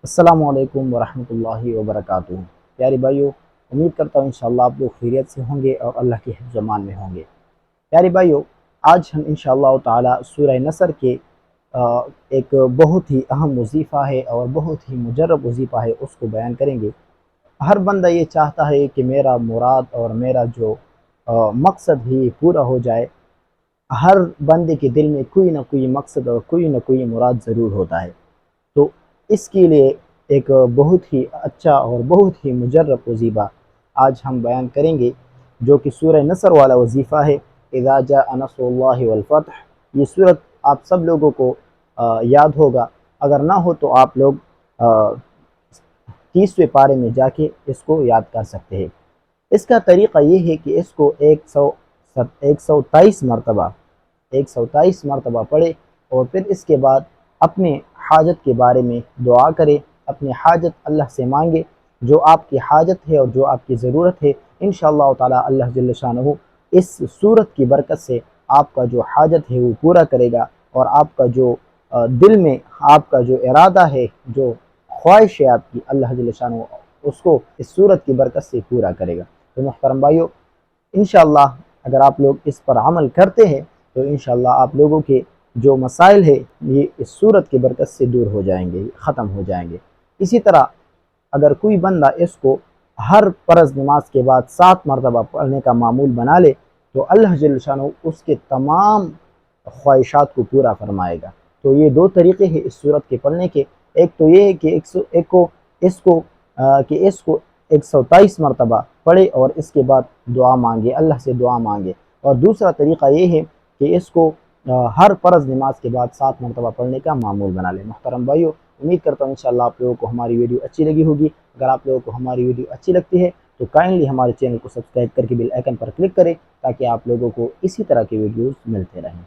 السلام علیکم ورحمۃ اللہ وبرکاتہ۔ پیارے بھائیو، امید کرتا ہوں انشاءاللہ آپ لوگ خیریت سے ہوں گے اور اللہ کے حفظ و امان میں ہوں گے۔ پیارے بھائیو، آج ہم انشاءاللہ تعالی سورہ نصر کے ایک بہت ہی اہم وظیفہ ہے اور بہت ہی مجرب وظیفہ ہے، اس کو بیان کریں گے۔ ہر بندہ یہ چاہتا ہے کہ میرا مراد اور میرا جو مقصد ہی پورا ہو جائے۔ ہر بندے کے دل میں کوئی نہ کوئی مقصد اور کوئی نہ کوئی مراد ضرور ہوتا ہے، تو اس کے لیے ایک بہت ہی اچھا اور بہت ہی مجرب وظیفہ آج ہم بیان کریں گے، جو کہ سورہ نصر والا وظیفہ ہے۔ اذا جاء نصر اللہ والفتح، یہ صورت آپ سب لوگوں کو یاد ہوگا، اگر نہ ہو تو آپ لوگ 30ویں پارے میں جا کے اس کو یاد کر سکتے ہیں۔ اس کا طریقہ یہ ہے کہ اس کو 123 مرتبہ پڑھے اور پھر اس کے بعد اپنے حاجت کے بارے میں دعا کرے، اپنی حاجت اللہ سے مانگے۔ جو آپ کی حاجت ہے اور جو آپ کی ضرورت ہے، انشاءاللہ تعالی اللہ جل شانہ اس صورت کی برکت سے آپ کا جو حاجت ہے وہ پورا کرے گا، اور آپ کا جو دل میں آپ کا جو ارادہ ہے، جو خواہش ہے آپ کی، اللہ جل شانہ اس کو اس صورت کی برکت سے پورا کرے گا۔ تو محترم بھائیو، انشاءاللہ اگر آپ لوگ اس پر عمل کرتے ہیں تو انشاءاللہ آپ لوگوں کے جو مسائل ہے یہ اس صورت کی برکت سے دور ہو جائیں گے، ختم ہو جائیں گے۔ اسی طرح اگر کوئی بندہ اس کو ہر فرض نماز کے بعد 7 مرتبہ پڑھنے کا معمول بنا لے تو اللہ جل شانہ اس کے تمام خواہشات کو پورا فرمائے گا۔ تو یہ دو طریقے ہیں اس صورت کے پڑھنے کے۔ ایک تو یہ ہے کہ اس کو 123 مرتبہ پڑھے اور اس کے بعد دعا مانگے، اللہ سے دعا مانگے، اور دوسرا طریقہ یہ ہے کہ اس کو ہر فرض نماز کے بعد 7 مرتبہ پڑھنے کا معمول بنا لیں۔ محترم بھائیو، امید کرتا ہوں انشاءاللہ آپ لوگوں کو ہماری ویڈیو اچھی لگی ہوگی۔ اگر آپ لوگوں کو ہماری ویڈیو اچھی لگتی ہے تو کائنڈلی ہمارے چینل کو سبسکرائب کر کے بیل آئیکن پر کلک کریں، تاکہ آپ لوگوں کو اسی طرح کے ویڈیوز ملتے رہیں۔